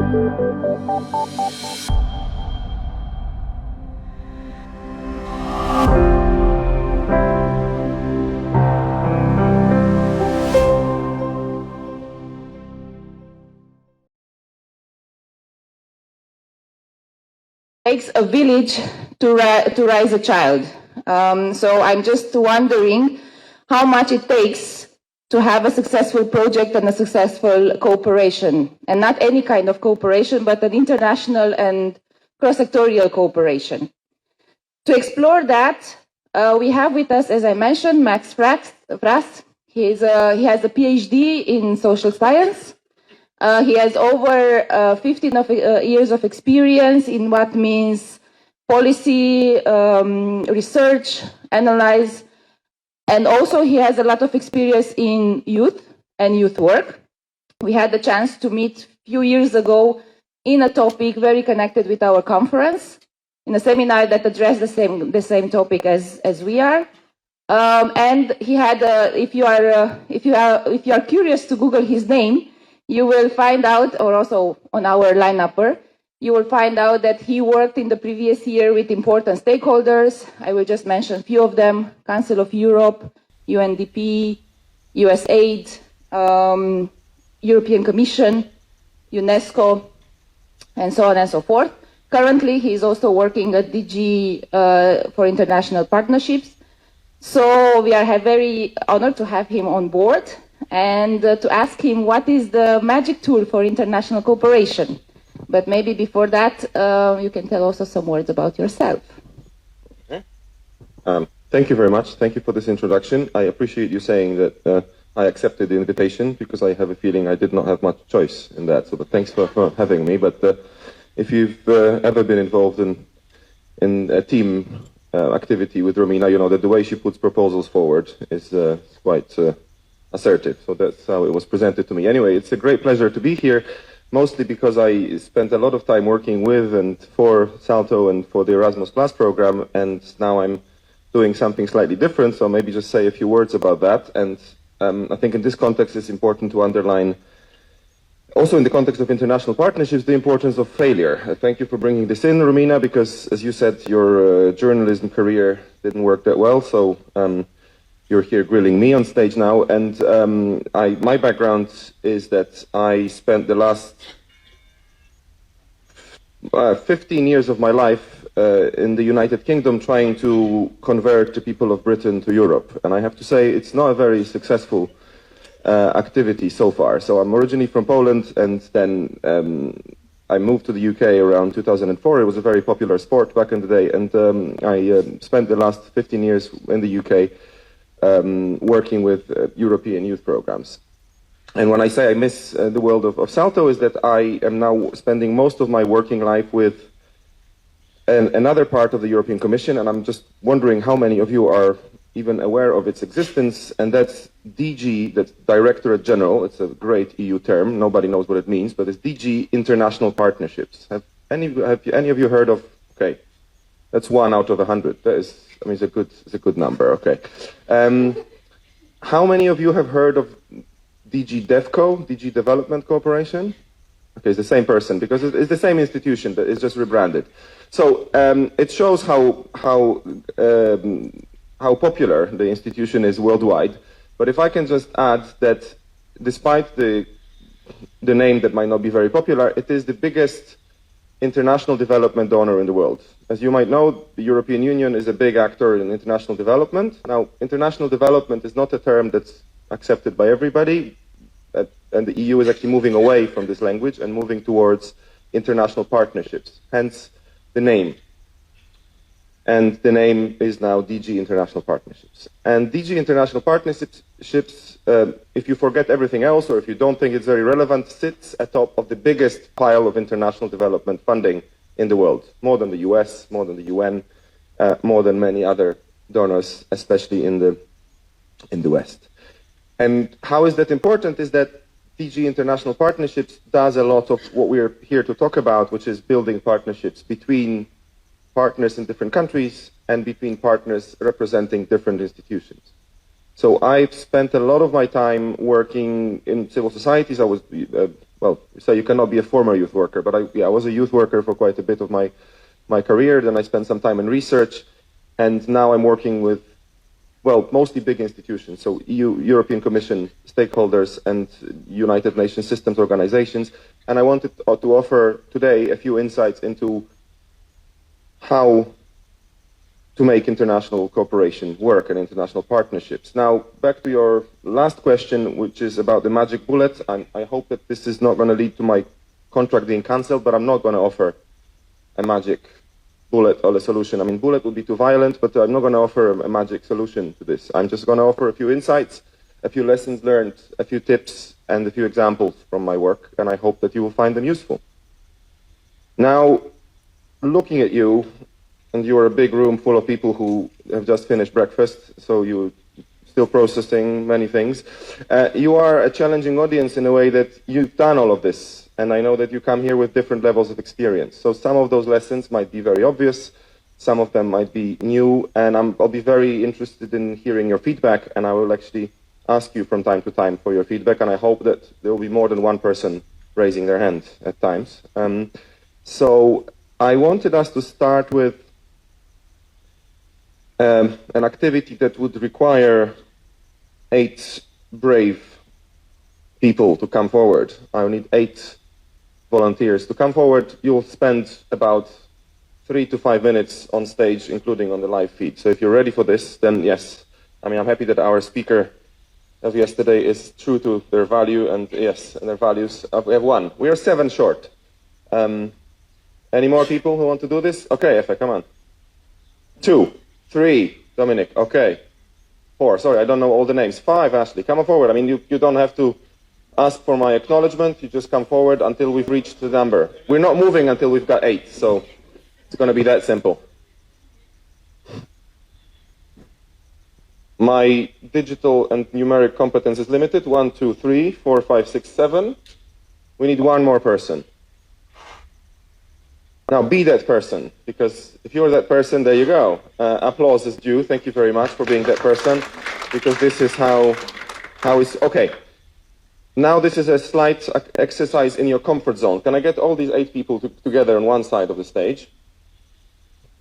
Takes a village to raise a child. So I'm just wondering how much it takes to have a successful project and a successful cooperation. And not any kind of cooperation, but an international and cross-sectorial cooperation. To explore that, we have with us, as I mentioned, Max Fras. He has a PhD in social science. He has over 15 years of experience in what means policy, research, analyze, and also he has a lot of experience in youth and youth work. We had the chance to meet a few years ago in a topic very connected with our conference, in a seminar that addressed the same topic as we are. And he had, if you are curious to Google his name, you will find out, or also on our line-upper, you will find out that he worked in the previous year with important stakeholders. I will just mention a few of them: Council of Europe, UNDP, USAID, European Commission, UNESCO, and so on and so forth. Currently, he is also working at DG for International Partnerships. So we are very honored to have him on board and to ask him what is the magic tool for international cooperation. But maybe before that, you can tell also some words about yourself. Okay. Thank you very much. Thank you for this introduction. I appreciate you saying that I accepted the invitation, because I have a feeling I did not have much choice in that. So thanks for having me. But if you've ever been involved in a team activity with Romina, you know that the way she puts proposals forward is quite assertive. So that's how it was presented to me. Anyway, it's a great pleasure to be here, mostly because I spent a lot of time working with and for Salto and for the Erasmus Plus program, and now I'm doing something slightly different, so maybe just say a few words about that. And I think in this context it's important to underline, also in the context of international partnerships, the importance of failure. Thank you for bringing this in, Romina, because as you said, your journalism career didn't work that well, so you're here grilling me on stage now. And my background is that I spent the last 15 years of my life in the United Kingdom trying to convert the people of Britain to Europe. And I have to say, it's not a very successful activity so far. So I'm originally from Poland, and then I moved to the UK around 2004. It was a very popular sport back in the day, and I spent the last 15 years in the UK working with European youth programs. And when I say I miss the world of Salto, is that I am now spending most of my working life with another part of the European Commission, and I'm just wondering how many of you are even aware of its existence, and that's DG, that's Directorate General. It's a great EU term, nobody knows what it means, but it's DG International Partnerships. Have any of you heard of? Okay, that's 1 out of 100. That is, I mean, it's a good number. Okay, how many of you have heard of DG DevCo, DG Development Cooperation? Okay, it's the same person, because it's the same institution, but it's just rebranded. So it shows how popular the institution is worldwide. But if I can just add that, despite the name that might not be very popular, it is the biggest international development donor in the world. As you might know, the European Union is a big actor in international development. Now, international development is not a term that's accepted by everybody, and the EU is actually moving away from this language and moving towards international partnerships, hence the name. And the name is now DG International Partnerships. And DG International Partnerships, if you forget everything else, or if you don't think it's very relevant, sits atop of the biggest pile of international development funding in the world, more than the US, more than the UN, more than many other donors, especially in the West. And how is that important is that DG International Partnerships does a lot of what we're here to talk about, which is building partnerships between partners in different countries and between partners representing different institutions. So I've spent a lot of my time working in civil societies. I was well, so you cannot be a former youth worker, but I was a youth worker for quite a bit of my career. Then I spent some time in research, and now I'm working with, well, mostly big institutions, so EU, European Commission, stakeholders, and United Nations systems organizations. And I wanted to offer today a few insights into how to make international cooperation work and international partnerships. Now, back to your last question, which is about the magic bullet. I hope that this is not going to lead to my contract being cancelled, but I'm not going to offer a magic bullet or a solution. I mean, bullet would be too violent, but I'm not going to offer a magic solution to this. I'm just going to offer a few insights, a few lessons learned, a few tips, and a few examples from my work, and I hope that you will find them useful. Now, looking at you, and you're a big room full of people who have just finished breakfast, so you're still processing many things. You are a challenging audience in a way that you've done all of this, and I know that you come here with different levels of experience. So some of those lessons might be very obvious, some of them might be new, and I'll be very interested in hearing your feedback, and I will actually ask you from time to time for your feedback, and I hope that there will be more than one person raising their hand at times. So I wanted us to start with an activity that would require 8 brave people to come forward. I will need 8 volunteers to come forward. You'll spend about 3 to 5 minutes on stage, including on the live feed. So if you're ready for this, then yes. I mean, I'm happy that our speaker of yesterday is true to their value, and yes, and their values. We have 1. We are 7 short. Any more people who want to do this? Okay, Efe, come on. 2. 3, Dominic, okay. 4, sorry, I don't know all the names. 5, Ashley, come on forward. I mean, you don't have to ask for my acknowledgement, you just come forward until we've reached the number. We're not moving until we've got 8, so it's going to be that simple. My digital and numeric competence is limited. 1, 2, 3, 4, 5, 6, 7. We need 1 more person. Now be that person, because if you're that person, there you go. Applause is due. Thank you very much for being that person, because this is how it's, okay. Now this is a slight exercise in your comfort zone. Can I get all these 8 people together on one side of the stage?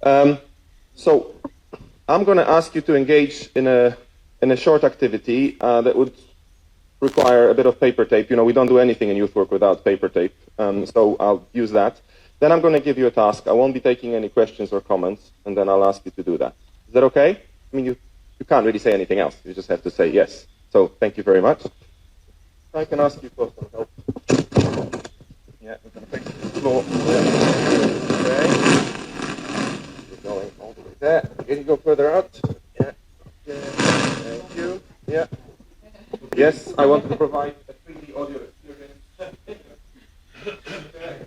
So I'm going to ask you to engage in a short activity that would require a bit of paper tape. You know, we don't do anything in youth work without paper tape, so I'll use that. Then I'm going to give you a task. I won't be taking any questions or comments, and then I'll ask you to do that. Is that okay? I mean, you can't really say anything else. You just have to say yes. So thank you very much. I can ask you for some help. Yeah, we're going to fix the floor. Yeah. Okay. We're going all the way there. Can you go further out? Yeah. Yeah. Thank you. Yeah. Yes, I want to provide a 3D audio experience. Okay.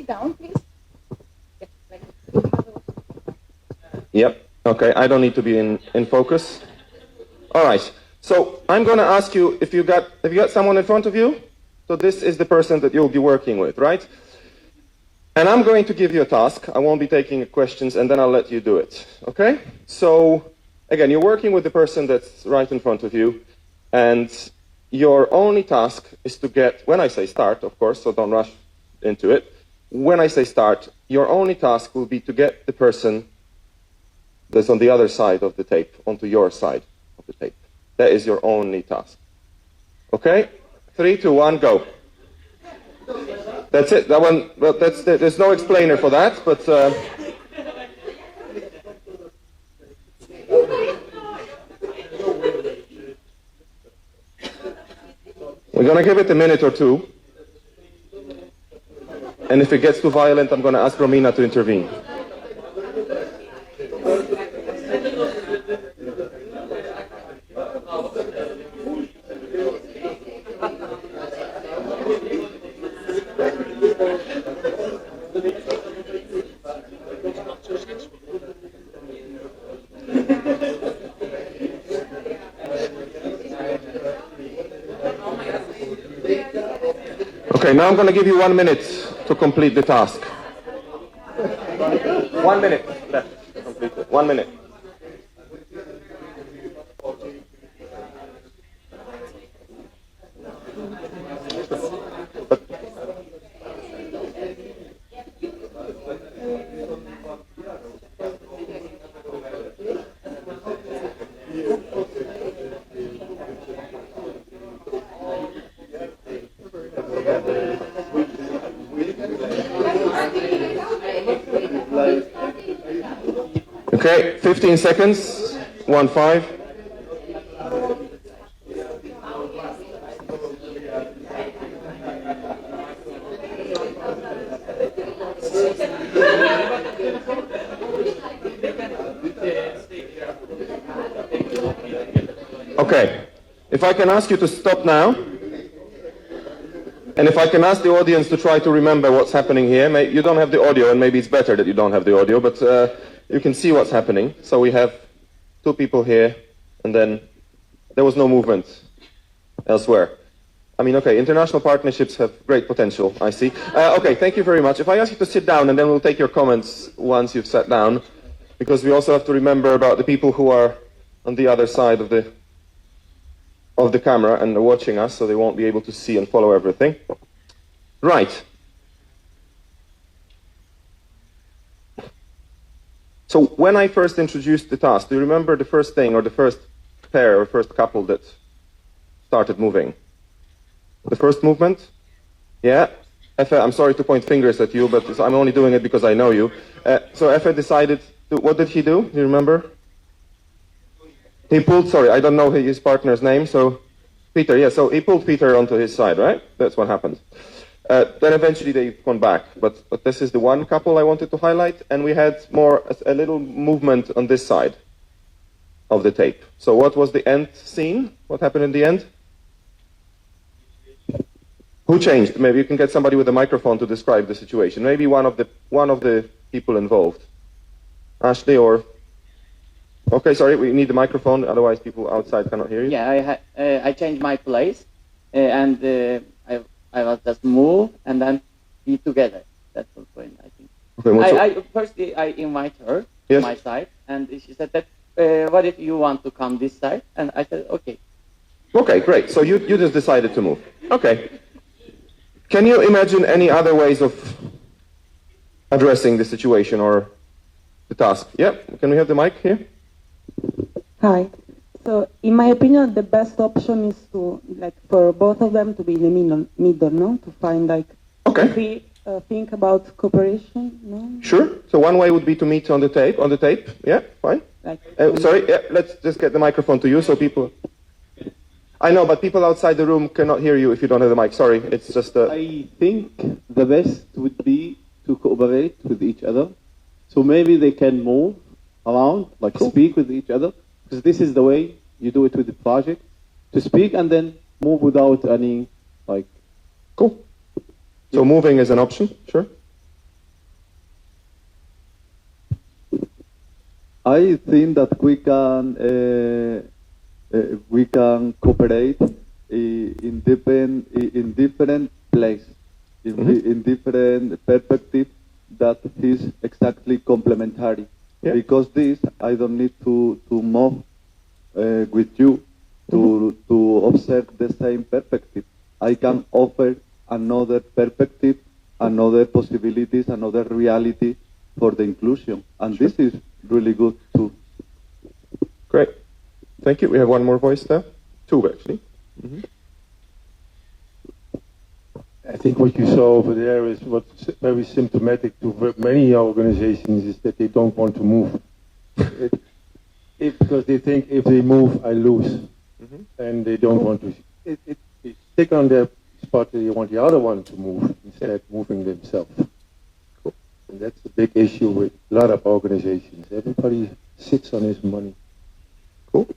Down, please. Yep. Okay. I don't need to be in focus. All right. So I'm going to ask you if have you got someone in front of you? So this is the person that you'll be working with, right? And I'm going to give you a task. I won't be taking questions, and then I'll let you do it. Okay? So again, you're working with the person that's right in front of you, and your only task is to get, when I say start, of course, so don't rush into it. When I say start, your only task will be to get the person that's on the other side of the tape onto your side of the tape. That is your only task. Okay? 3, 2, 1, go. That's it. That one. Well, there's no explainer for that, but. We're gonna give it a minute or two. And if it gets too violent, I'm going to ask Romina to intervene. Okay, now I'm going to give you 1 minute to complete the task. 1 1 minute left. Completely. 1 minute. Okay, 15 seconds. 1-5. Okay, if I can ask you to stop now, and if I can ask the audience to try to remember what's happening here. You don't have the audio, and maybe it's better that you don't have the audio, but you can see what's happening. So we have 2 people here, and then there was no movement elsewhere. I mean, okay, international partnerships have great potential, I see. Okay, thank you very much. If I ask you to sit down, and then we'll take your comments once you've sat down, because we also have to remember about the people who are on the other side of the camera and are watching us, so they won't be able to see and follow everything. Right. So when I first introduced the task, do you remember the first thing, or the first pair or first couple that started moving? The first movement? Yeah? Efe, I'm sorry to point fingers at you, but I'm only doing it because I know you. So Efe decided to, what did he do? Do you remember? He pulled, sorry, I don't know his partner's name, so Peter, yeah, so he pulled Peter onto his side, right? That's what happened. Then eventually they've gone back, but this is the one couple I wanted to highlight, and we had a little movement on this side of the tape. So what was the end scene? What happened in the end? Who changed? Maybe you can get somebody with a microphone to describe the situation. Maybe one of the people involved. Ashley or... Okay, sorry, we need the microphone, otherwise people outside cannot hear you. Yeah, I changed my place, and I was just move and then be together. That's the point, I think. Okay, firstly, I invite her to my side, and she said that, what if you want to come this side? And I said, okay. Okay, great. So you just decided to move. Okay. Can you imagine any other ways of addressing the situation or the task? Yeah, can we have the mic here? Hi. So, in my opinion, the best option is to, for both of them to be in the middle, no? To find, okay. Think about cooperation, no? Sure. So one way would be to meet on the tape. Yeah, fine. Sorry, yeah, let's just get the microphone to you so people... I know, but people outside the room cannot hear you if you don't have the mic. Sorry, it's just... I think the best would be to cooperate with each other. So maybe they can move around, cool. Speak with each other. Because this is the way you do it with the project. To speak and then move without any, Cool. So moving is an option, sure. I think that we can cooperate in different places, in different perspectives that is exactly complementary. Yeah. Because this, I don't need to move with you to observe the same perspective. I can offer another perspective, another possibilities, another reality for the inclusion. And sure. This is really good too. Great. Thank you. We have one more voice there. 2, actually. Mm-hmm. I think what you saw over there is what's very symptomatic to many organizations is that they don't want to move. Because they think if they move, I lose. Mm-hmm. And they don't want to. They stick on their spot, they want the other one to move instead of moving themselves. Cool. And that's the big issue with a lot of organizations. Everybody sits on his money. Cool.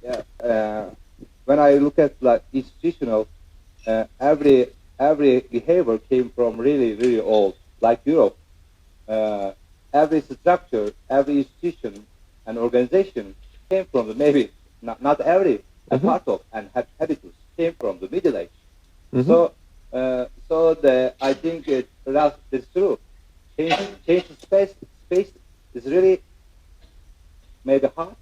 Yeah. When I look at institutional, every behavior came from really old, like Europe. Every structure, every institution and organization came from maybe not every part of and habitus came from the Middle Age. Mm-hmm. So I think that's true. Change space is really maybe hard,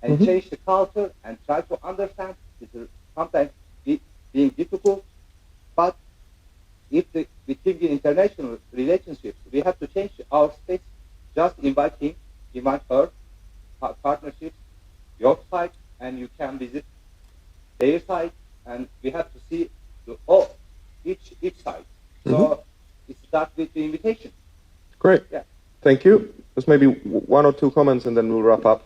and change the culture and try to understand is sometimes being difficult. But if we think in international relationships, we have to change our space. Just invite him, invite her, partnerships, your side, and you can visit their side, and we have to see each side. So it starts with the invitation. Great. Yeah. Thank you. Just maybe one or two comments, and then we'll wrap up.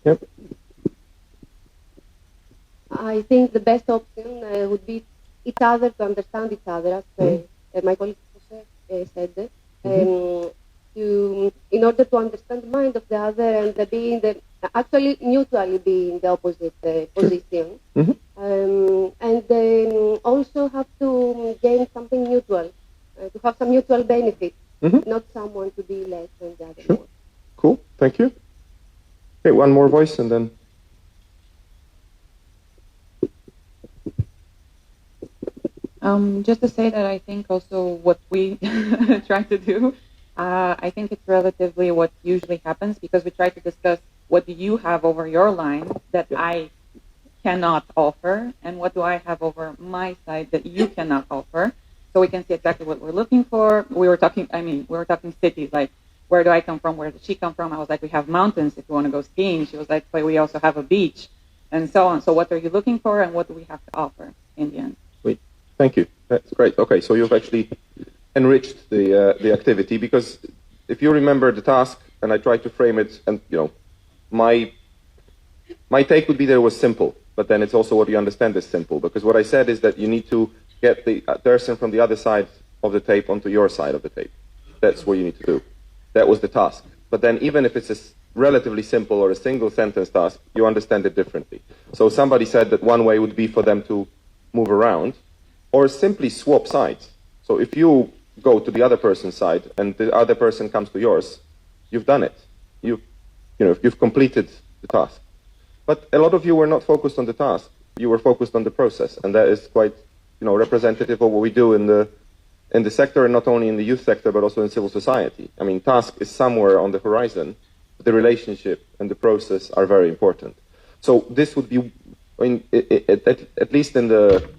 Yep. I think the best option would be each other to understand each other, as my colleague said. In order to understand the mind of the other and be in the actually mutually be in the opposite position, and also have to gain something mutual, to have some mutual benefit, not someone to be less than the other. One. Cool. Thank you. Okay, one more voice, and then. Just to say that I think also what we try to do, I think it's relatively what usually happens, because we try to discuss what do you have over your line that I cannot offer, and what do I have over my side that you cannot offer, so we can see exactly what we're looking for. We were talking cities, like where do I come from, where does she come from? I was like, we have mountains if you want to go skiing. She was like, but we also have a beach, and so on. So what are you looking for, and what do we have to offer in the end? Thank you. That's great. Okay, so you've actually enriched the activity, because if you remember the task, and I tried to frame it, and my take would be that it was simple, but then it's also what you understand is simple, because what I said is that you need to get the person from the other side of the tape onto your side of the tape. That's what you need to do. That was the task. But then even if it's a relatively simple or a single sentence task, you understand it differently. So somebody said that one way would be for them to move around, or simply swap sides. So if you go to the other person's side and the other person comes to yours, you've done it. You've completed the task. But a lot of you were not focused on the task. You were focused on the process, and that is quite, representative of what we do in the sector, and not only in the youth sector, but also in civil society. I mean, task is somewhere on the horizon, but the relationship and the process are very important. So this would be, at least in the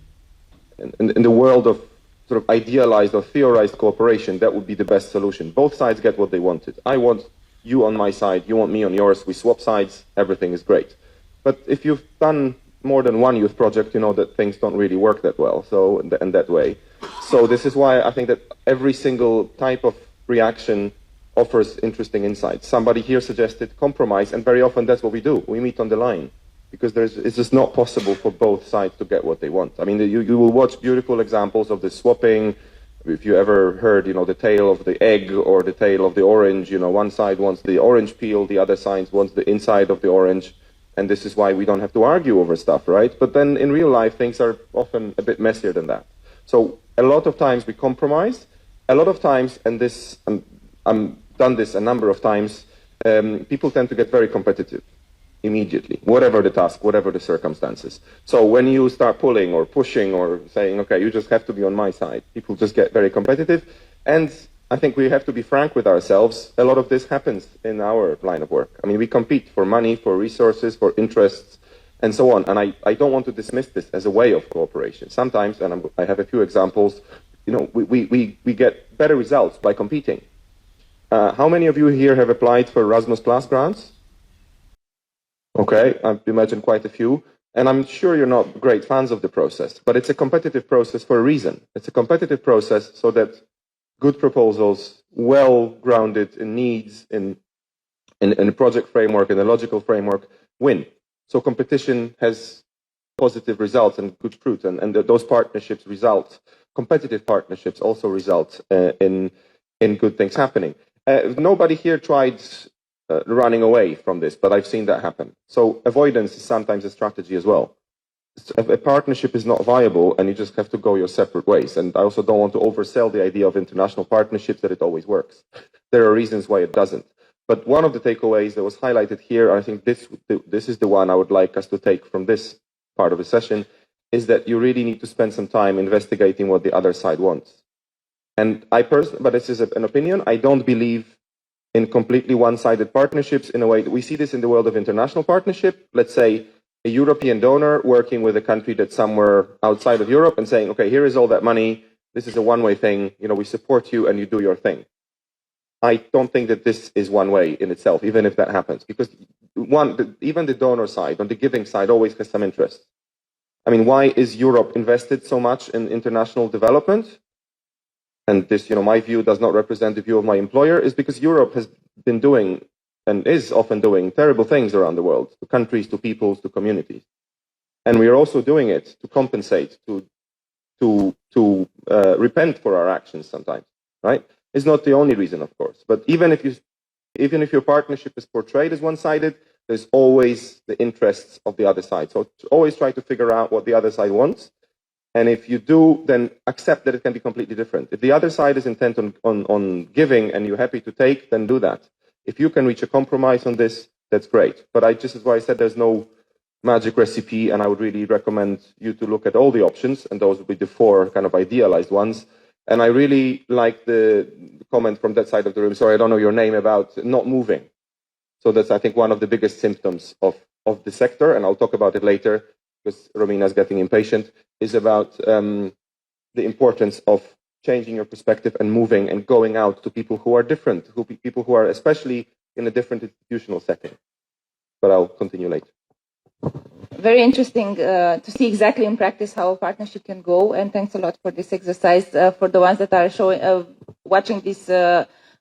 world of sort of idealized or theorized cooperation, that would be the best solution. Both sides get what they wanted. I want you on my side, you want me on yours, we swap sides, everything is great. But if you've done more than one youth project, you know that things don't really work that well, so in that way. So this is why I think that every single type of reaction offers interesting insights. Somebody here suggested compromise, and very often that's what we do. We meet on the line, because it's just not possible for both sides to get what they want. I mean, you will watch beautiful examples of the swapping. If you ever heard, the tale of the egg or the tale of the orange, one side wants the orange peel, the other side wants the inside of the orange, and this is why we don't have to argue over stuff, right? But then in real life, things are often a bit messier than that. So a lot of times we compromise. A lot of times, and this, I've done this a number of times, people tend to get very competitive immediately, whatever the task, whatever the circumstances. So when you start pulling or pushing or saying, okay, you just have to be on my side, people just get very competitive. And I think we have to be frank with ourselves. A lot of this happens in our line of work. I mean, we compete for money, for resources, for interests, and so on. And I don't want to dismiss this as a way of cooperation. Sometimes, and I have a few examples, we get better results by competing. How many of you here have applied for Erasmus Plus grants? Okay, I imagine quite a few. And I'm sure you're not great fans of the process, but it's a competitive process for a reason. It's a competitive process so that good proposals, well-grounded in needs, in a project framework, in a logical framework, win. So competition has positive results and good fruit, and those partnerships result, competitive partnerships also result in good things happening. Nobody here tried running away from this, but I've seen that happen. So avoidance is sometimes a strategy as well. A partnership is not viable, and you just have to go your separate ways. And I also don't want to oversell the idea of international partnerships, that it always works. There are reasons why it doesn't. But one of the takeaways that was highlighted here, I think this is the one I would like us to take from this part of the session, is that you really need to spend some time investigating what the other side wants. And but this is an opinion, I don't believe in completely one-sided partnerships in a way that we see this in the world of international partnership. Let's say a European donor working with a country that's somewhere outside of Europe and saying, okay, here is all that money, this is a one-way thing, we support you and you do your thing. I don't think that this is one way in itself, even if that happens, because even the donor side, on the giving side, always has some interest. I mean, why is Europe invested so much in international development? And this, my view does not represent the view of my employer, is because Europe has been doing and is often doing terrible things around the world, to countries, to peoples, to communities. And we are also doing it to compensate, to repent for our actions sometimes, right? It's not the only reason, of course. But even if your partnership is portrayed as one-sided, there's always the interests of the other side. So always try to figure out what the other side wants. And if you do, then accept that it can be completely different. If the other side is intent on giving and you're happy to take, then do that. If you can reach a compromise on this, that's great. But this is why I said there's no magic recipe, and I would really recommend you to look at all the options, and those would be the 4 kind of idealized ones. And I really like the comment from that side of the room, sorry, I don't know your name, about not moving. So that's, I think, one of the biggest symptoms of the sector, and I'll talk about it later, because Romina's getting impatient, is about the importance of changing your perspective and moving and going out to people who are different, people who are especially in a different institutional setting. But I'll continue later. Very interesting to see exactly in practice how a partnership can go, and thanks a lot for this exercise. For the ones that are watching this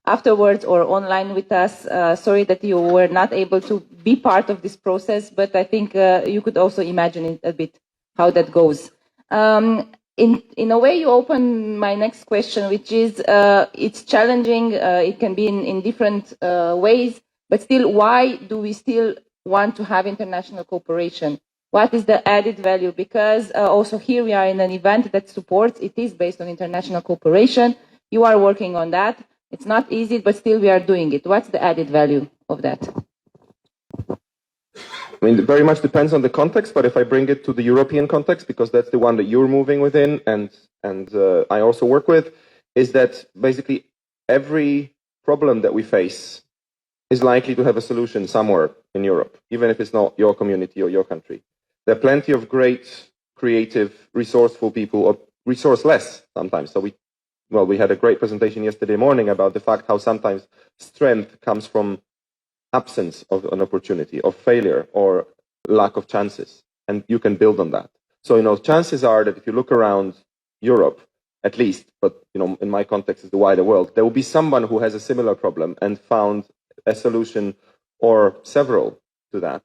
afterwards or online with us, sorry that you were not able to be part of this process, but I think you could also imagine it a bit how that goes. In a way, you open my next question, which is it's challenging. It can be in different ways, but still, why do we still want to have international cooperation? What is the added value? Because also here we are in an event that supports, it is based on international cooperation. You are working on that. It's not easy, but still we are doing it. What's the added value of that? I mean, it very much depends on the context, but if I bring it to the European context, because that's the one that you're moving within and I also work with, is that basically every problem that we face is likely to have a solution somewhere in Europe, even if it's not your community or your country. There are plenty of great, creative, resourceful people, or resourceless sometimes. So we had a great presentation yesterday morning about the fact how sometimes strength comes from absence of an opportunity, of failure, or lack of chances. And you can build on that. So, chances are that if you look around Europe, at least, but, in my context is the wider world, there will be someone who has a similar problem and found a solution or several to that.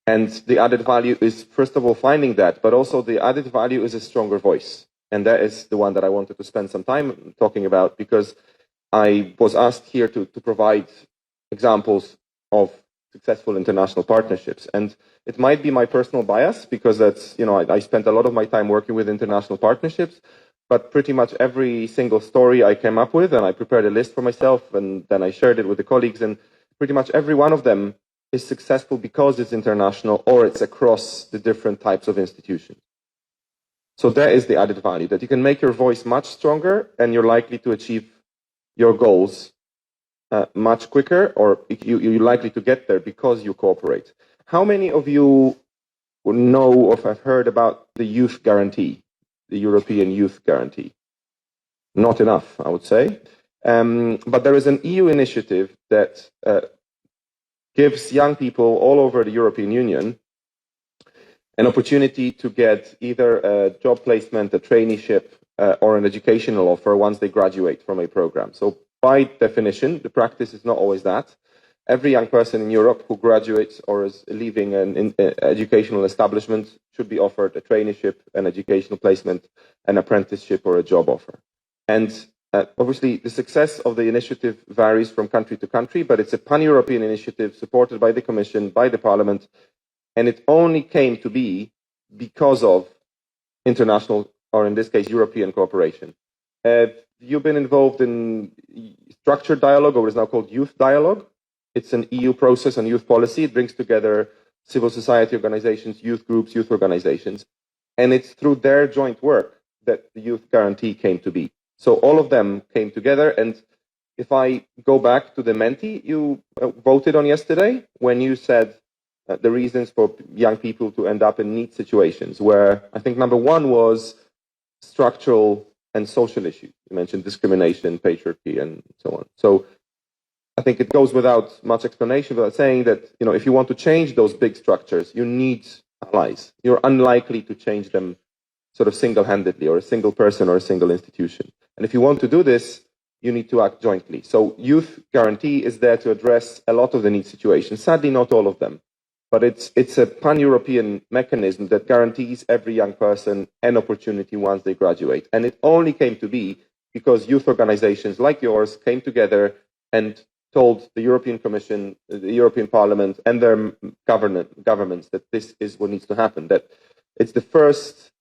And the added value is, first of all, finding that, but also the added value is a stronger voice. And that is the one that I wanted to spend some time talking about, because I was asked here to provide examples of successful international partnerships. And it might be my personal bias, because that's, I spent a lot of my time working with international partnerships, but pretty much every single story I came up with, and I prepared a list for myself, and then I shared it with the colleagues, and pretty much every one of them is successful because it's international or it's across the different types of institutions. So that is the added value, that you can make your voice much stronger and you're likely to achieve your goals much quicker, or you're likely to get there because you cooperate. How many of you know or have heard about the youth guarantee, the European Youth Guarantee? Not enough, I would say. But there is an EU initiative that gives young people all over the European Union an opportunity to get either a job placement, a traineeship, or an educational offer once they graduate from a program. So by definition, the practice is not always that. Every young person in Europe who graduates or is leaving an educational establishment should be offered a traineeship, an educational placement, an apprenticeship, or a job offer. And obviously, the success of the initiative varies from country to country, but it's a pan-European initiative supported by the Commission, by the Parliament, and it only came to be because of international, or in this case, European cooperation. You've been involved in structured dialogue, or what is now called youth dialogue. It's an EU process on youth policy. It brings together civil society organizations, youth groups, youth organizations. And it's through their joint work that the Youth Guarantee came to be. So all of them came together. And if I go back to the Menti you voted on yesterday, when you said the reasons for young people to end up in neat situations, where I think number one was structural and social issues. You mentioned discrimination, patriarchy, and so on. So I think it goes without much explanation, without saying that, if you want to change those big structures, you need allies. You're unlikely to change them sort of single-handedly, or a single person or a single institution. And if you want to do this, you need to act jointly. So Youth Guarantee is there to address a lot of the needs situations. Sadly, not all of them. But it's a pan-European mechanism that guarantees every young person an opportunity once they graduate. And it only came to be because youth organizations like yours came together and told the European Commission, the European Parliament, and their governments that this is what needs to happen, that it's the first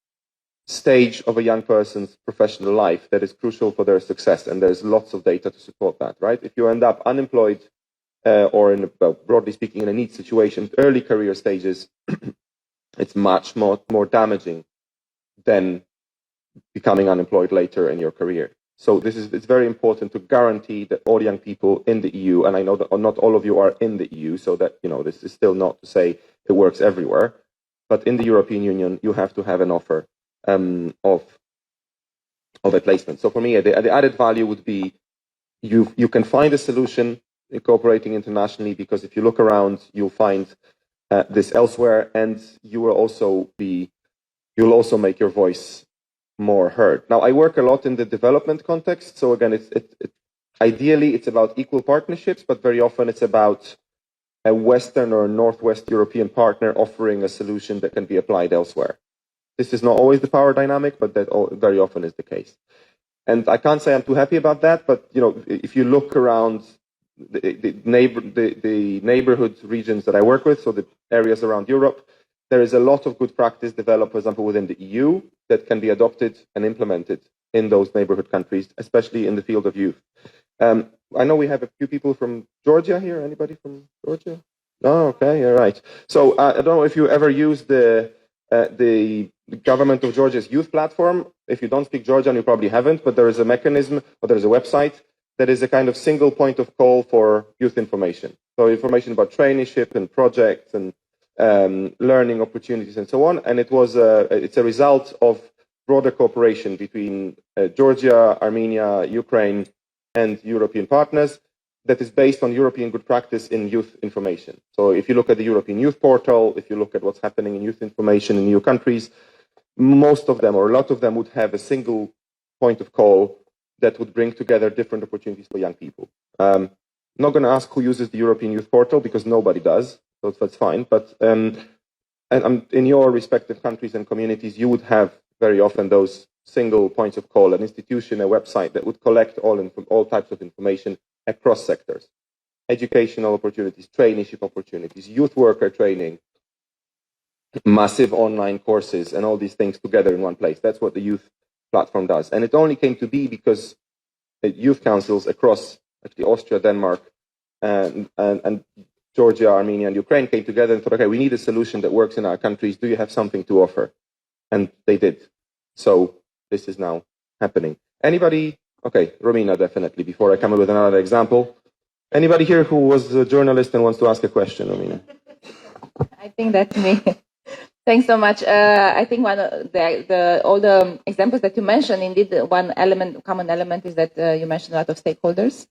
stage of a young person's professional life that is crucial for their success, and there's lots of data to support that, right? If you end up unemployed or broadly speaking, in a neat situation, early career stages, it's much more damaging than becoming unemployed later in your career. So it's very important to guarantee that all young people in the EU, and I know that not all of you are in the EU, so that, this is still not to say it works everywhere, but in the European Union, you have to have an offer of a placement. So for me, the added value would be you can find a solution incorporating internationally, because if you look around, you'll find this elsewhere, and you'll also make your voice more heard. Now, I work a lot in the development context, so again, ideally it's about equal partnerships, but very often it's about a Western or Northwest European partner offering a solution that can be applied elsewhere. This is not always the power dynamic, but that very often is the case. And I can't say I'm too happy about that, but if you look around the neighborhood regions that I work with, so the areas around Europe, there is a lot of good practice developed, for example, within the EU that can be adopted and implemented in those neighborhood countries, especially in the field of youth. I know we have a few people from Georgia here. Anybody from Georgia? No, okay, all right. So I don't know if you ever used the government of Georgia's youth platform. If you don't speak Georgian, you probably haven't, but there is a mechanism, or there is a website that is a kind of single point of call for youth information. So information about traineeship and projects and learning opportunities and so on. And it's a result of broader cooperation between Georgia, Armenia, Ukraine, and European partners that is based on European good practice in youth information. So if you look at the European Youth Portal, if you look at what's happening in youth information in new countries, most of them, or a lot of them, would have a single point of call that would bring together different opportunities for young people. I'm not going to ask who uses the European Youth Portal, because nobody does, so that's fine. But and in your respective countries and communities, you would have very often those single points of call, an institution, a website that would collect all types of information across sectors. Educational opportunities, traineeship opportunities, youth worker training, massive online courses, and all these things together in one place. That's what the youth platform does. And it only came to be because youth councils across actually Austria, Denmark, and Georgia, Armenia, and Ukraine came together and thought, okay, we need a solution that works in our countries. Do you have something to offer? And they did. So this is now happening. Anybody? Okay, Romina, definitely, before I come up with another example. Anybody here who was a journalist and wants to ask a question, Romina? I think that's me. Thanks so much. I think one of all the examples that you mentioned, indeed, common element is that you mentioned a lot of stakeholders.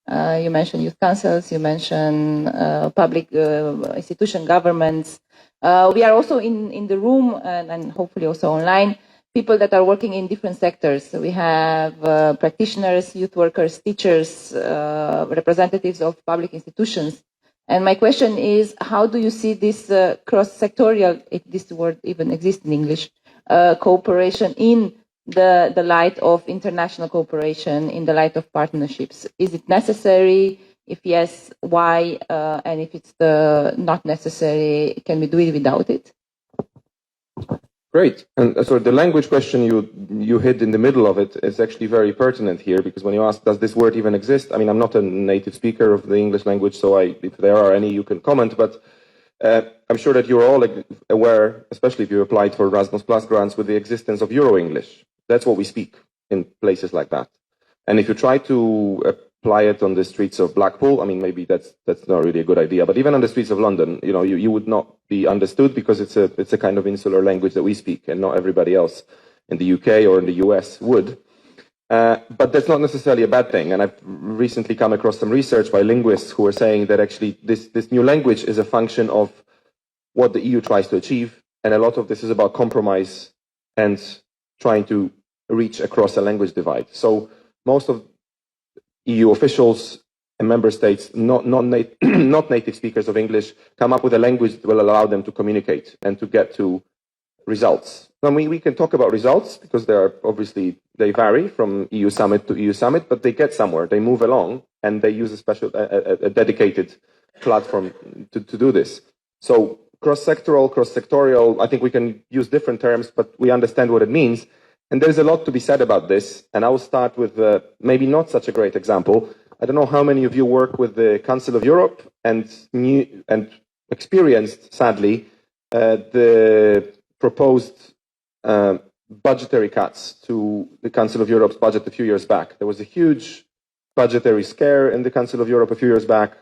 You mentioned youth councils, you mentioned public institution governments. We are also in the room and hopefully also online, people that are working in different sectors. So we have practitioners, youth workers, teachers, representatives of public institutions. And my question is, how do you see this cross-sectorial, if this word even exists in English, cooperation in the light of international cooperation, in the light of partnerships? Is it necessary? If yes, why? And if it's not necessary, can we do it without it? Great. And so the language question you hid in the middle of it is actually very pertinent here, because when you ask, does this word even exist? I mean, I'm not a native speaker of the English language, so if there are any, you can comment. But I'm sure that you're all aware, especially if you applied for Erasmus Plus grants, with the existence of Euro English. That's what we speak in places like that. And if you try to apply it on the streets of Blackpool, I mean, maybe that's not really a good idea, but even on the streets of London, you know, you would not be understood because it's a kind of insular language that we speak, and not everybody else in the UK or in the US would. But that's not necessarily a bad thing. And I've recently come across some research by linguists who are saying that actually this new language is a function of what the EU tries to achieve. And a lot of this is about compromise and trying to reach across a language divide. So most of EU officials and member states, not native speakers of English, come up with a language that will allow them to communicate and to get to results. I mean, we can talk about results because they vary from EU summit to EU summit, but they get somewhere, they move along, and they use a dedicated platform to do this. So cross-sectoral, cross-sectorial, I think we can use different terms, but we understand what it means. And there's a lot to be said about this. And I will start with maybe not such a great example. I don't know how many of you work with the Council of Europe and experienced, sadly, the proposed budgetary cuts to the Council of Europe's budget a few years back. There was a huge budgetary scare in the Council of Europe a few years back.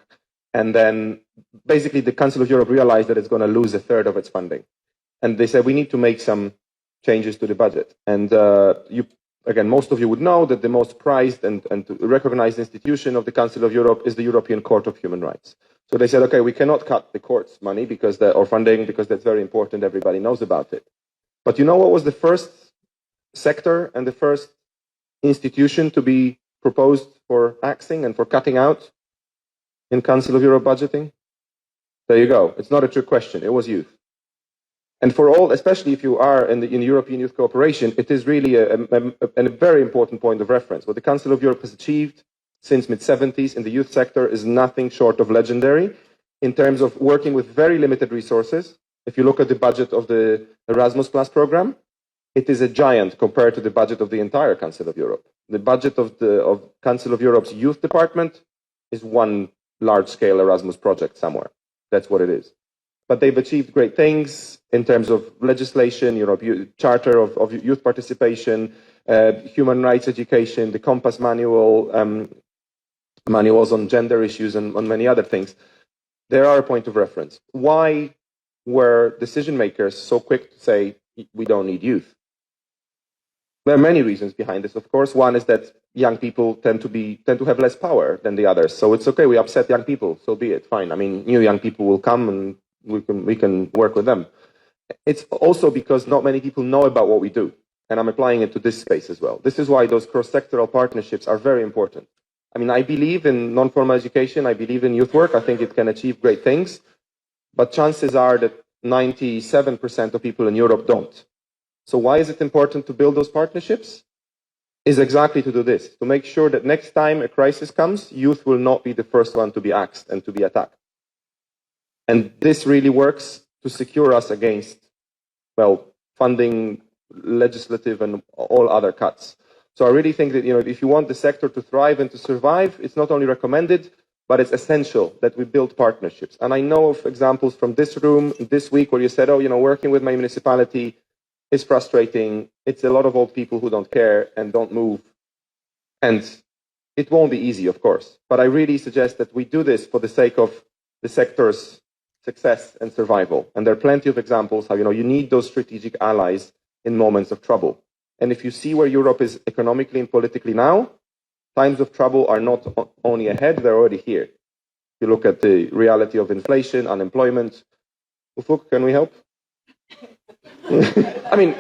And then basically the Council of Europe realized that it's going to lose a third of its funding. And they said, we need to make some changes to the budget. And again, most of you would know that the most prized and recognized institution of the Council of Europe is the European Court of Human Rights. So they said, okay, we cannot cut the court's money or funding because that's very important. Everybody knows about it. But you know what was the first sector and the first institution to be proposed for axing and for cutting out in Council of Europe budgeting? There you go. It's not a trick question. It was youth. And for all, especially if you are in European Youth Cooperation, it is really a very important point of reference. What the Council of Europe has achieved since mid-70s in the youth sector is nothing short of legendary in terms of working with very limited resources. If you look at the budget of the Erasmus Plus program, it is a giant compared to the budget of the entire Council of Europe. The budget of Council of Europe's youth department is one large-scale Erasmus project somewhere. That's what it is. But they've achieved great things in terms of legislation, Charter of Youth Participation, human rights education, the Compass Manual, manuals on gender issues, and on many other things. They are a point of reference. Why were decision makers so quick to say, we don't need youth? There are many reasons behind this, of course. One is that young people tend to have less power than the others. So it's okay, we upset young people, so be it, fine. I mean, new young people will come and we can work with them. It's also because not many people know about what we do. And I'm applying it to this space as well. This is why those cross-sectoral partnerships are very important. I mean, I believe in non-formal education. I believe in youth work. I think it can achieve great things. But chances are that 97% of people in Europe don't. So why is it important to build those partnerships? Is exactly to do this, to make sure that next time a crisis comes, youth will not be the first one to be axed and to be attacked. And this really works to secure us against, well, funding, legislative, and all other cuts. So I really think that, if you want the sector to thrive and to survive, it's not only recommended, but it's essential that we build partnerships. And I know of examples from this room this week where you said, working with my municipality is frustrating. It's a lot of old people who don't care and don't move. And it won't be easy, of course. But I really suggest that we do this for the sake of the sector's success and survival. And there are plenty of examples how, you need those strategic allies in moments of trouble. And if you see where Europe is economically and politically now, times of trouble are not only ahead, they're already here. If you look at the reality of inflation, unemployment. Ufuk, can we help? I mean,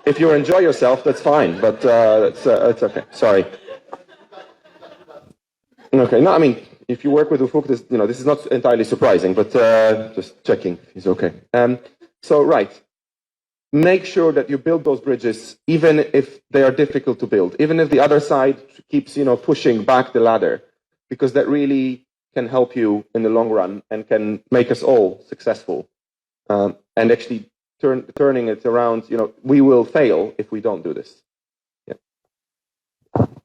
if you enjoy yourself, that's fine, but it's okay. Sorry. Okay, no, I mean, if you work with Ufuk, this is not entirely surprising, but just checking he's okay. So, right. Make sure that you build those bridges, even if they are difficult to build, even if the other side keeps, pushing back the ladder, because that really can help you in the long run and can make us all successful. And actually turning it around, we will fail if we don't do this.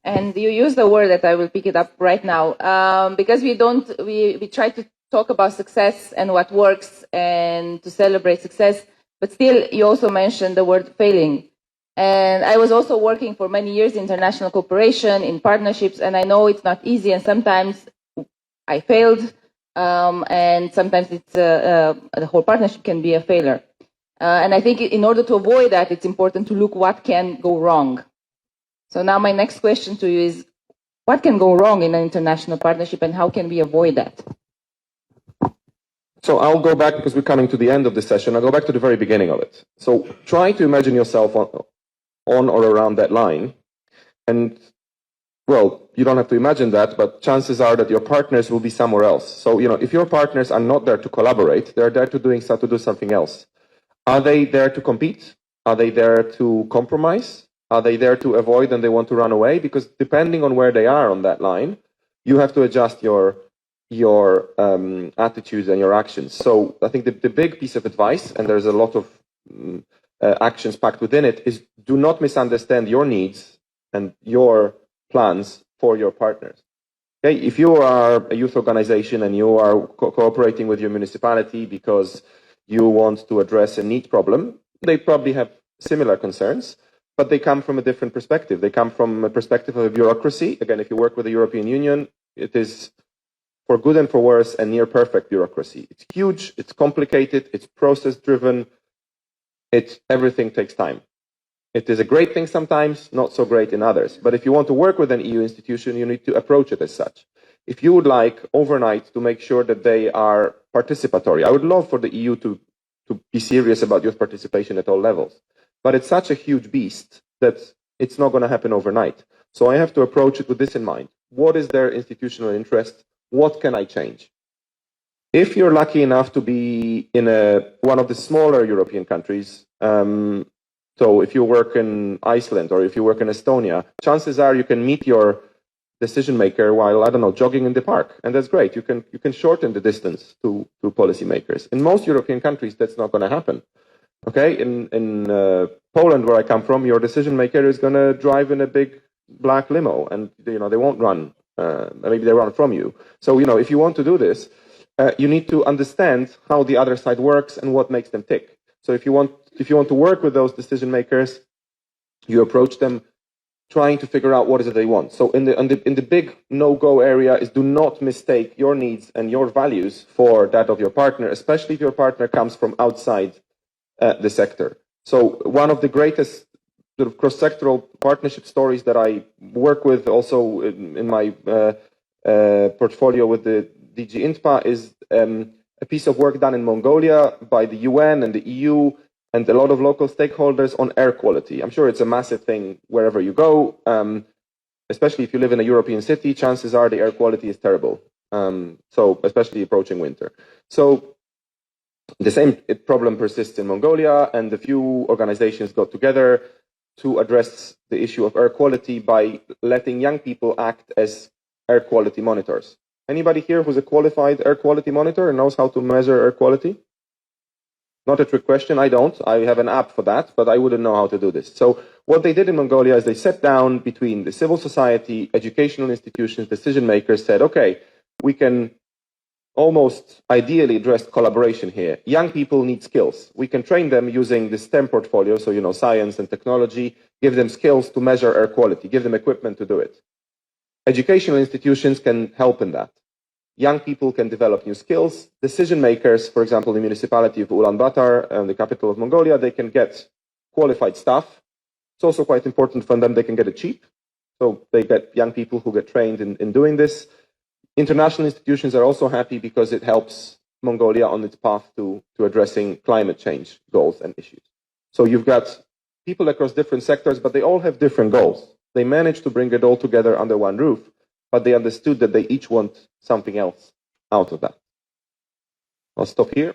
And you use the word that I will pick it up right now, because we try to talk about success and what works and to celebrate success, but still you also mentioned the word failing. And I was also working for many years in international cooperation, in partnerships, and I know it's not easy, and sometimes I failed, and sometimes it's the whole partnership can be a failure. And I think in order to avoid that, it's important to look what can go wrong. So now my next question to you is, what can go wrong in an international partnership and how can we avoid that? So I'll go back, because we're coming to the end of the session, I'll go back to the very beginning of it. So try to imagine yourself on or around that line. And, well, you don't have to imagine that, but chances are that your partners will be somewhere else. So, if your partners are not there to collaborate, they're there to do something else. Are they there to compete? Are they there to compromise? Are they there to avoid and they want to run away? Because depending on where they are on that line, you have to adjust your attitudes and your actions. So I think the big piece of advice, and there's a lot of actions packed within it, is do not misunderstand your needs and your plans for your partners. Okay, if you are a youth organization and you are cooperating with your municipality because you want to address a need problem, they probably have similar concerns, but they come from a different perspective. They come from a perspective of a bureaucracy. Again, if you work with the European Union, it is, for good and for worse, a near perfect bureaucracy. It's huge, it's complicated, it's process driven, everything takes time. It is a great thing sometimes, not so great in others. But if you want to work with an EU institution, you need to approach it as such. If you would like overnight to make sure that they are participatory, I would love for the EU to be serious about youth participation at all levels. But it's such a huge beast that it's not going to happen overnight. So I have to approach it with this in mind. What is their institutional interest? What can I change? If you're lucky enough to be in one of the smaller European countries, so if you work in Iceland or if you work in Estonia, chances are you can meet your decision maker while, I don't know, jogging in the park. And that's great. You can shorten the distance to policymakers. In most European countries, that's not going to happen. Okay, in Poland, where I come from, your decision maker is going to drive in a big black limo, and they won't run. Maybe they run from you. So if you want to do this, you need to understand how the other side works and what makes them tick. So if you want to work with those decision makers, you approach them trying to figure out what is it they want. So in the big no-go area is, do not mistake your needs and your values for that of your partner, especially if your partner comes from outside the sector. So one of the greatest sort of cross-sectoral partnership stories that I work with also in my portfolio with the DG INTPA is a piece of work done in Mongolia by the UN and the EU and a lot of local stakeholders on air quality. I'm sure it's a massive thing wherever you go, especially if you live in a European city, chances are the air quality is terrible. So especially approaching winter. So the same problem persists in Mongolia, and a few organizations got together to address the issue of air quality by letting young people act as air quality monitors. Anybody here who's a qualified air quality monitor and knows how to measure air quality? Not a trick question, I don't. I have an app for that, but I wouldn't know how to do this. So what they did in Mongolia is they sat down between the civil society, educational institutions, decision makers, said, okay, we can almost ideally address collaboration here. Young people need skills. We can train them using the STEM portfolio, so science and technology, give them skills to measure air quality, give them equipment to do it. Educational institutions can help in that. Young people can develop new skills. Decision makers, for example, the municipality of Ulaanbaatar, the capital of Mongolia, they can get qualified staff. It's also quite important for them, they can get it cheap. So they get young people who get trained in doing this. International institutions are also happy because it helps Mongolia on its path to addressing climate change goals and issues. So you've got people across different sectors, but they all have different goals. They managed to bring it all together under one roof, but they understood that they each want something else out of that. I'll stop here.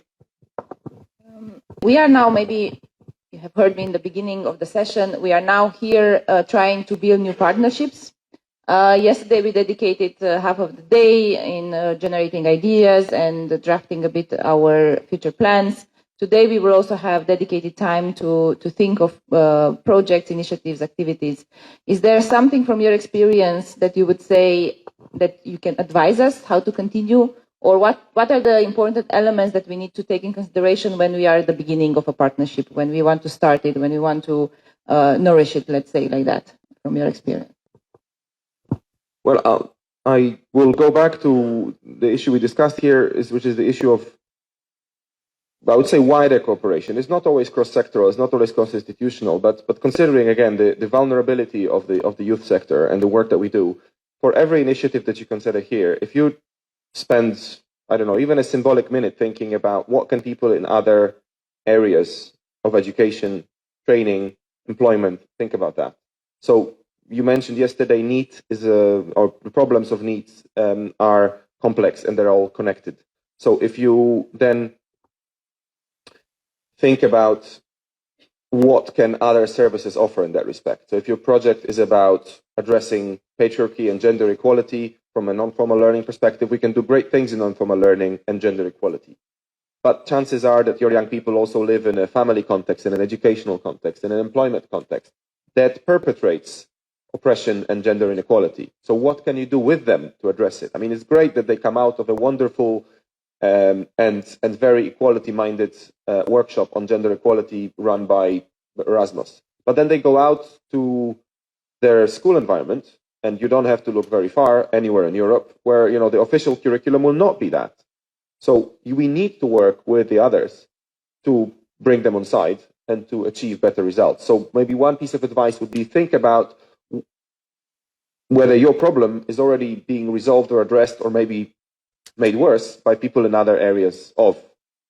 We are now, maybe you have heard me in the beginning of the session, we are now here trying to build new partnerships. Yesterday we dedicated half of the day in generating ideas and drafting a bit our future plans. Today we will also have dedicated time to think of projects, initiatives, activities. Is there something from your experience that you would say that you can advise us how to continue Or what are the important elements that we need to take in consideration when we are at the beginning of a partnership, when we want to start it, when we want to nourish it, let's say like that, from your experience? Well, I will go back to the issue we discussed here, which is the issue of, I would say, wider cooperation. It's not always cross-sectoral, it's not always cross-institutional, but considering, again, the vulnerability of the youth sector and the work that we do, for every initiative that you consider here, if you spend, I don't know, even a symbolic minute thinking about what can people in other areas of education, training, employment, think about that. So you mentioned yesterday NEET or the problems of NEET are complex and they're all connected. So if you then think about what can other services offer in that respect. So if your project is about addressing patriarchy and gender equality from a non-formal learning perspective, we can do great things in non-formal learning and gender equality. But chances are that your young people also live in a family context, in an educational context, in an employment context that perpetrates oppression and gender inequality. So what can you do with them to address it? I mean, it's great that they come out of a wonderful and very equality-minded workshop on gender equality run by Erasmus. But then they go out to their school environment, and you don't have to look very far anywhere in Europe, where the official curriculum will not be that. So we need to work with the others to bring them on side and to achieve better results. So maybe one piece of advice would be think about whether your problem is already being resolved or addressed or maybe made worse by people in other areas of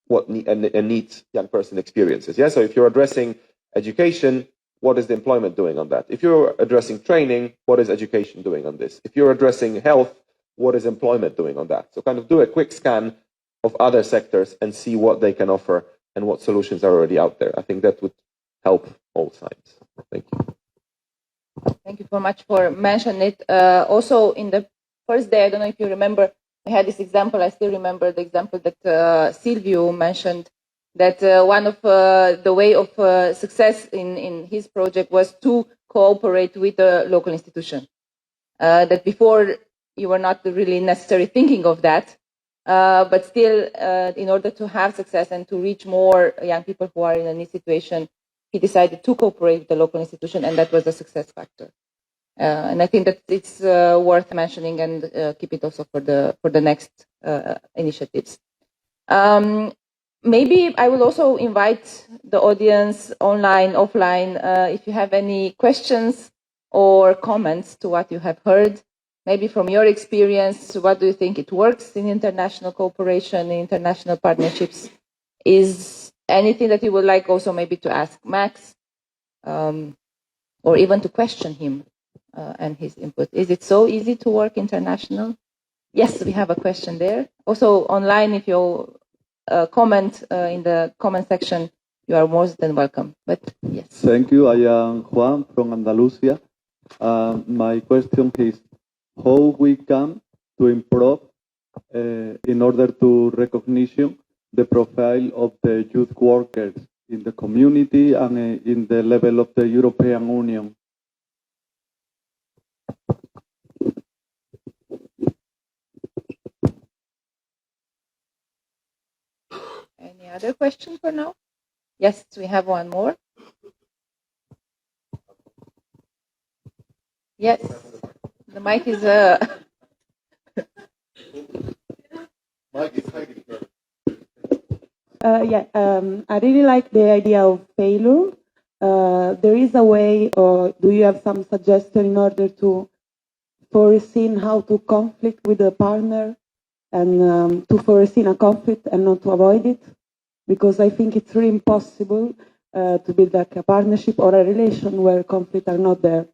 what a neat young person experiences. Yeah. So if you're addressing education, what is the employment doing on that? If you're addressing training, what is education doing on this? If you're addressing health, what is employment doing on that? So kind of do a quick scan of other sectors and see what they can offer and what solutions are already out there. I think that would help all sides. Thank you. Thank you very much for mentioning it. Also, in the first day, I don't know if you remember, I had this example. I still remember the example that Silvio mentioned, that one of the way of success in his project was to cooperate with the local institution. That before you were not really necessarily thinking of that, but still, in order to have success and to reach more young people who are in a need situation, he decided to cooperate with the local institution, and that was a success factor. And I think that it's worth mentioning and keep it also for the next initiatives. Maybe I will also invite the audience online, offline, if you have any questions or comments to what you have heard. Maybe from your experience, what do you think it works in international cooperation, in international partnerships? Is anything that you would like also maybe to ask Max, or even to question him and his input? Is it so easy to work international? Yes, we have a question there. Also online, if you comment in the comment section, you are more than welcome. But yes. Thank you. I am Juan from Andalusia. My question is how we can to improve in order to recognition the profile of the youth workers in the community and in the level of the European Union. Any other question for now? Yes, we have one more. Yes, the mic is I really like the idea of failure. There is a way, or do you have some suggestion in order to foresee how to conflict with the partner and to foresee a conflict and not to avoid it? Because I think it's really impossible to build like a partnership or a relation where conflicts are not there.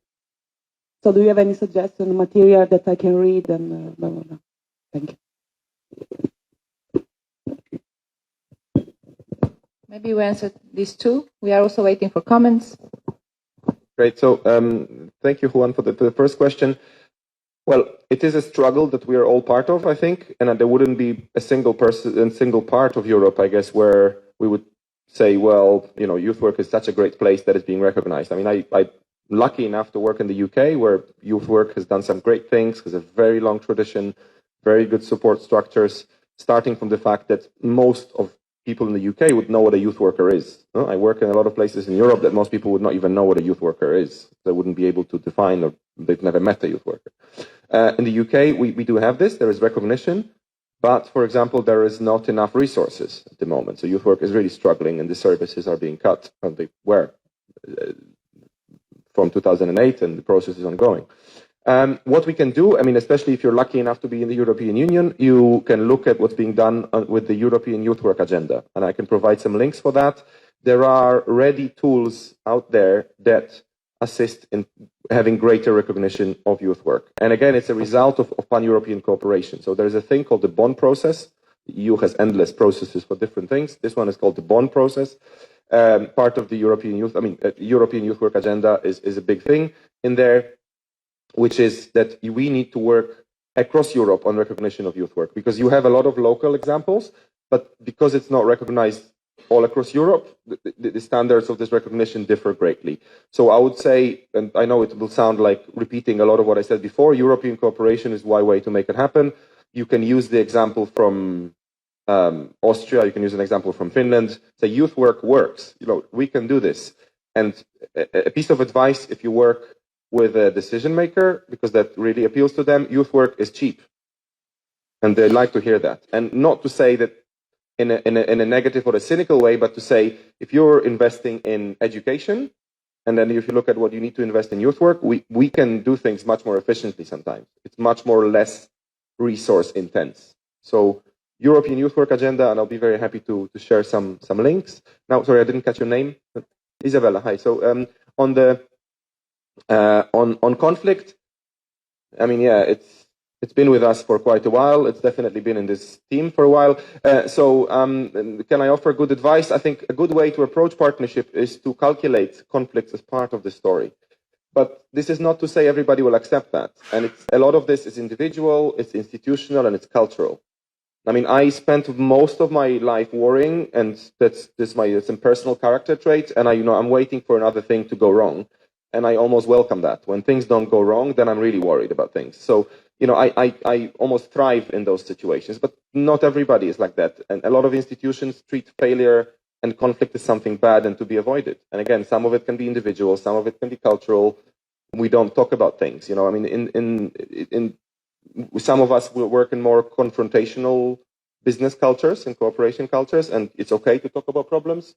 So do you have any suggestion, material that I can read and blah, blah, blah? Thank you. maybe we answered these two. We are also waiting for comments. Great. So thank you, Juan, for the first question. Well, it is a struggle that we are all part of, I think, and there wouldn't be a single person and single part of Europe, I guess, where we would say, well, you know, youth work is such a great place that is being recognized. I mean, I'm lucky enough to work in the UK, where youth work has done some great things, has a very long tradition, very good support structures. starting from the fact that most of people in the UK would know what a youth worker is. I work in a lot of places in Europe that most people would not even know what a youth worker is. They wouldn't be able to define, or they've never met a youth worker. In the UK, we do have this. There is recognition. But, for example, there is not enough resources at the moment. So youth work is really struggling, and the services are being cut. And they were from 2008, and the process is ongoing. What we can do, I mean, especially if you're lucky enough to be in the European Union, you can look at what's being done with the European Youth Work Agenda. And I can provide some links for that. There are ready tools out there that assist in having greater recognition of youth work. And again, it's a result of pan-European cooperation. So there's a thing called the Bonn process. The EU has endless processes for different things. This one is called the Bonn process. Part of the European European Youth Work Agenda is a big thing in there, which is that we need to work across Europe on recognition of youth work, because you have a lot of local examples, but because it's not recognized all across Europe, the standards of this recognition differ greatly. So I would say, and I know it will sound like repeating a lot of what I said before, European cooperation is one way to make it happen. You can use the example from Austria, you can use an example from Finland. Say youth work works, we can do this. And a piece of advice, if you work with a decision maker, because that really appeals to them, youth work is cheap. And they like to hear that. And not to say that in a negative or a cynical way, but to say, if you're investing in education, and then if you look at what you need to invest in youth work, we can do things much more efficiently sometimes. It's much more or less resource intense. So European Youth Work Agenda, and I'll be very happy to share some links. Now, sorry, I didn't catch your name. Isabella, hi. So on conflict, I mean, yeah, it's been with us for quite a while. It's definitely been in this team for a while. So can I offer good advice? I think a good way to approach partnership is to calculate conflicts as part of the story. But this is not to say everybody will accept that. And a lot of this is individual, it's institutional, and it's cultural. I mean, I spent most of my life worrying, and that's a personal character trait, and I'm waiting for another thing to go wrong. And I almost welcome that. When things don't go wrong, then I'm really worried about things. So, I almost thrive in those situations, but not everybody is like that. And a lot of institutions treat failure and conflict as something bad and to be avoided. And again, some of it can be individual, some of it can be cultural. We don't talk about things, I mean, in some of us will work in more confrontational business cultures and cooperation cultures, and it's okay to talk about problems.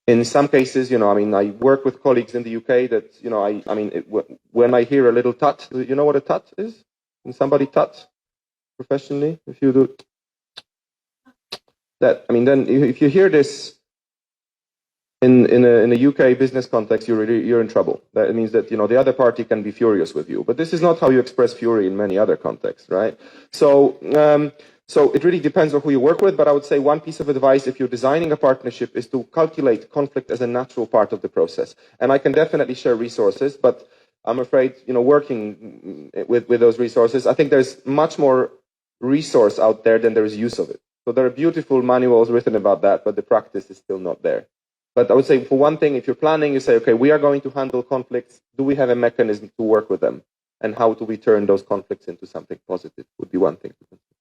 In some cases, I work with colleagues in the UK that, when I hear a little tut, you know what a tut is? Can somebody tut professionally? If you do that, then if you hear this in a UK business context, you're in trouble. That means that, the other party can be furious with you. But this is not how you express fury in many other contexts, right? So it really depends on who you work with, but I would say one piece of advice if you're designing a partnership is to calculate conflict as a natural part of the process. And I can definitely share resources, but I'm afraid, working with those resources, I think there's much more resource out there than there is use of it. So there are beautiful manuals written about that, but the practice is still not there. But I would say, for one thing, if you're planning, you say, okay, we are going to handle conflicts. Do we have a mechanism to work with them? And how do we turn those conflicts into something positive would be one thing to consider.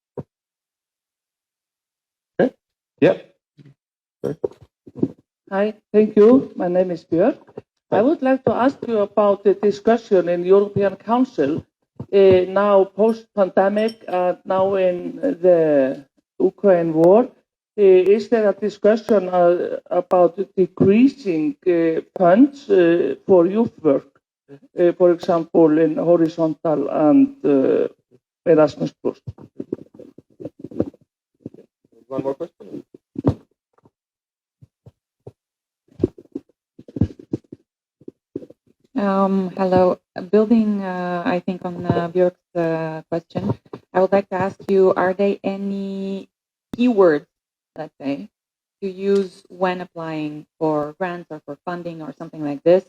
Okay. Yeah. Sorry. Hi, thank you. My name is Björk. I would like to ask you about the discussion in the European Council, now post-pandemic, now in the Ukraine war. Is there a discussion about decreasing funds for youth work, for example, in horizontal and Erasmus+? One more question. Hello. Building, I think, on Björk's question, I would like to ask you, are there any keywords, let's say, to use when applying for grants or for funding or something like this?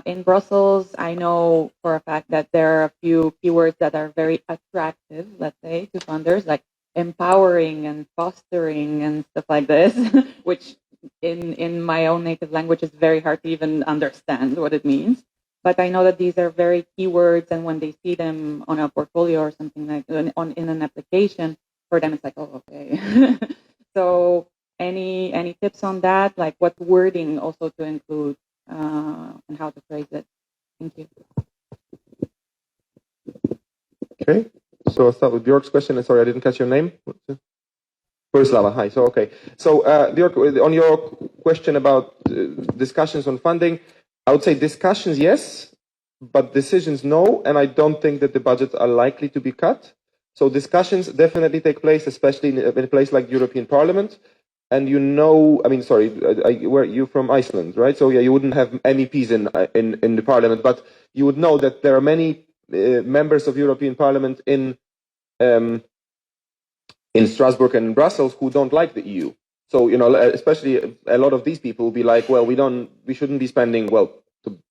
In Brussels, I know for a fact that there are a few keywords that are very attractive, let's say, to funders, like empowering and fostering and stuff like this, which in my own native language is very hard to even understand what it means. But I know that these are very keywords, and when they see them on a portfolio or something like in an application, for them it's like, oh, okay. So any tips on that? Like what wording also to include and how to phrase it? Thank you. Okay, so I'll start with Björk's question. Sorry, I didn't catch your name. Borislava, hi. So, okay. So, Björk, on your question about discussions on funding, I would say discussions, yes, but decisions, no. And I don't think that the budgets are likely to be cut. So discussions definitely take place, especially in a place like the European Parliament. And you know, I mean, sorry, where you from Iceland, right? So yeah, you wouldn't have MEPs in the Parliament, but you would know that there are many members of European Parliament in Strasbourg and in Brussels who don't like the EU. So, you know, especially a lot of these people will be like, well, we shouldn't be spending, well,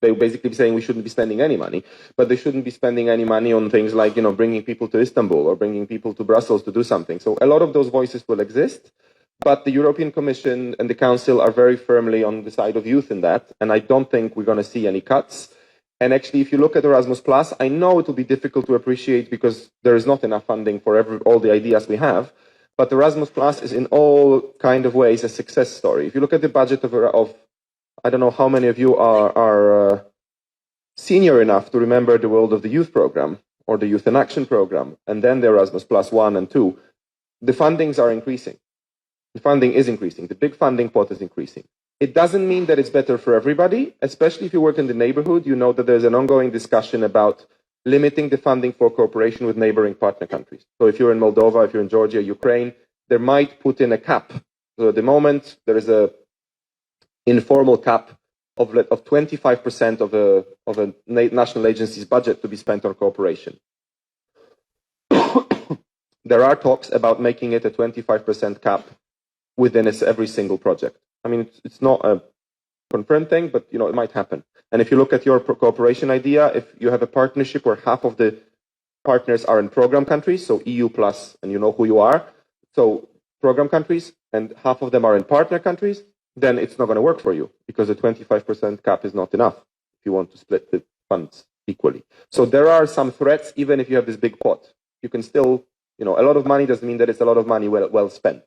they basically be saying we shouldn't be spending any money, but they shouldn't be spending any money on things like, you know, bringing people to Istanbul or bringing people to Brussels to do something. So a lot of those voices will exist, but the European Commission and the Council are very firmly on the side of youth in that, and I don't think we're going to see any cuts. And actually, if you look at Erasmus+, I know it will be difficult to appreciate because there is not enough funding for all the ideas we have, but Erasmus+ is in all kind of ways a success story. If you look at the budget of I don't know how many of you are senior enough to remember the World of the Youth program or the Youth in Action program, and then the Erasmus+ 1 and 2, the fundings are increasing. The funding is increasing. The big funding pot is increasing. It doesn't mean that it's better for everybody, especially if you work in the neighborhood. You know that there's an ongoing discussion about limiting the funding for cooperation with neighboring partner countries. So if you're in Moldova, if you're in Georgia, Ukraine, they might put in a cap. So at the moment, there is a informal cap of 25% of a national agency's budget to be spent on cooperation. There are talks about making it a 25% cap within every single project. I mean, it's not a confirmed thing, but you know, it might happen. And if you look at your cooperation idea, if you have a partnership where half of the partners are in program countries, so EU plus, and you know who you are, so program countries, and half of them are in partner countries, then it's not going to work for you because the 25% cap is not enough if you want to split the funds equally. So there are some threats, even if you have this big pot. You can still, you know, a lot of money doesn't mean that it's a lot of money well spent.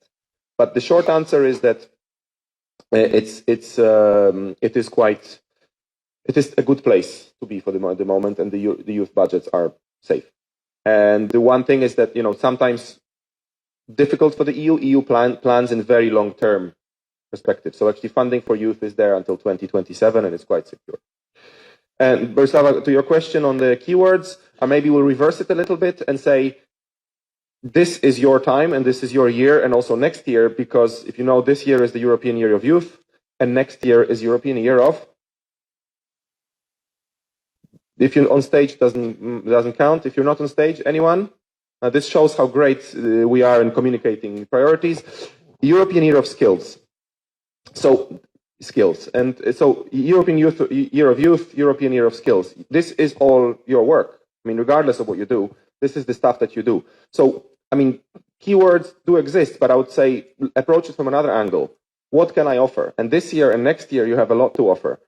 But the short answer is that it is a good place to be for the moment, and the youth budgets are safe. And the one thing is that, you know, sometimes difficult for the EU plans in very long term perspective. So actually funding for youth is there until 2027 and it's quite secure. And Borislava, to your question on the keywords, maybe we'll reverse it a little bit and say, this is your time and this is your year, and also next year, because if you know, this year is the European Year of Youth and next year is European Year of, if you're on stage, doesn't count. If you're not on stage, anyone? This shows how great we are in communicating priorities. European Year of Skills. So skills, and so European Year of Youth, European Year of Skills. This is all your work. I mean, regardless of what you do, this is the stuff that you do. So, I mean, keywords do exist, but I would say approach it from another angle. What can I offer? And this year and next year, you have a lot to offer.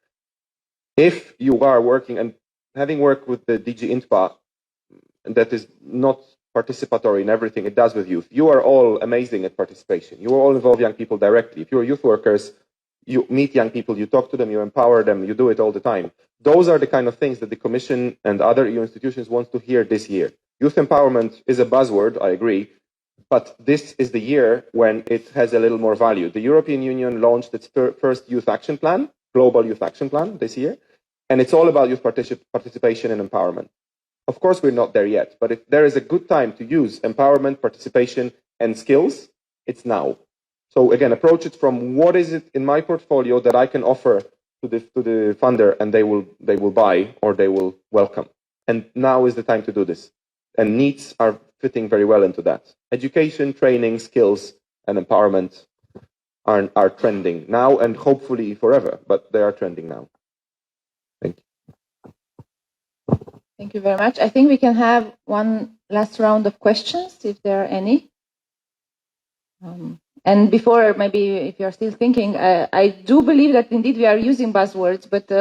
If you are working, and having worked with the DG INTPA, that is not participatory in everything it does with youth. You are all amazing at participation. You all involve young people directly. If you're youth workers, you meet young people, you talk to them, you empower them, you do it all the time. Those are the kind of things that the Commission and other EU institutions want to hear this year. Youth empowerment is a buzzword, I agree, but this is the year when it has a little more value. The European Union launched its first youth action plan, global youth action plan this year, and it's all about youth participation and empowerment. Of course, we're not there yet, but if there is a good time to use empowerment, participation, and skills, it's now. So again, approach it from what is it in my portfolio that I can offer to the funder, and they will buy or they will welcome. And now is the time to do this. And needs are fitting very well into that. Education, training, skills, and empowerment are trending now and hopefully forever, but they are trending now. Thank you. Thank you very much. I think we can have one last round of questions, if there are any. And before, maybe if you're still thinking, I do believe that indeed we are using buzzwords, but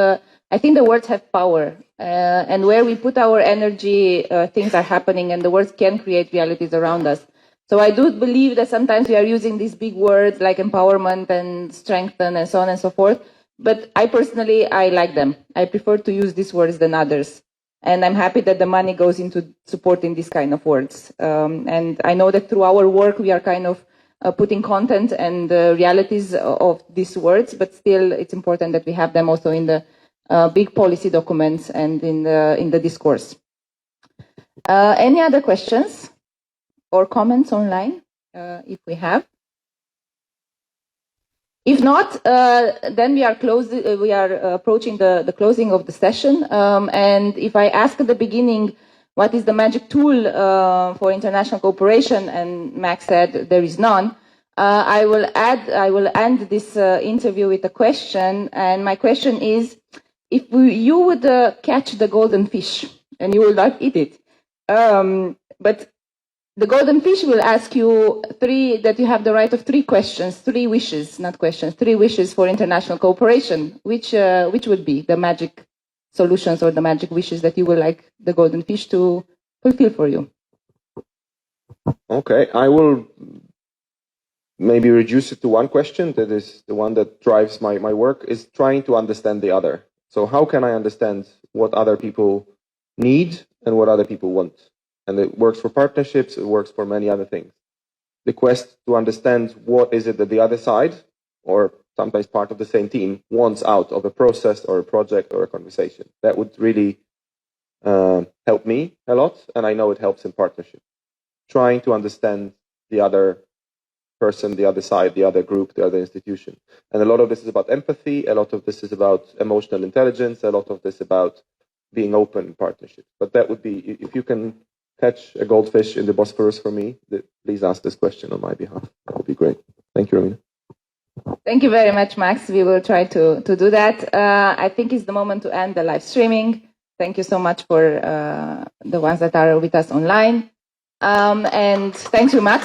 I think the words have power. And where we put our energy, things are happening, and the words can create realities around us. So I do believe that sometimes we are using these big words like empowerment and strengthen and so on and so forth. But I personally, I like them. I prefer to use these words than others. And I'm happy that the money goes into supporting these kind of words. And I know that through our work, we are kind of putting content and realities of these words, but still it's important that we have them also in the big policy documents and in the discourse. Any other questions or comments online, if we have? If not, then we are approaching the closing of the session. And if I ask at the beginning, what is the magic tool for international cooperation? And Max said there is none. I will end this interview with a question. And my question is, if you would catch the golden fish and you will not eat it, but the golden fish will ask you that you have the right of 3 questions, 3 wishes, not questions, 3 wishes for international cooperation. Which would be the magic solutions or the magic wishes that you would like the golden fish to fulfill for you? Okay, I will maybe reduce it to 1 question. That is the one that drives my work, is trying to understand the other. So how can I understand what other people need and what other people want? And it works for partnerships, it works for many other things. The quest to understand what is it that the other side, or sometimes part of the same team, wants out of a process or a project or a conversation. That would really help me a lot, and I know it helps in partnership. Trying to understand the other person, the other side, the other group, the other institution. And a lot of this is about empathy, a lot of this is about emotional intelligence, a lot of this about being open in partnership. But that would be, if you can catch a goldfish in the Bosphorus for me, please ask this question on my behalf. That would be great. Thank you, Romina. Thank you very much, Max. We will try to do that. I think it's the moment to end the live streaming. Thank you so much for the ones that are with us online. And thank you, Max.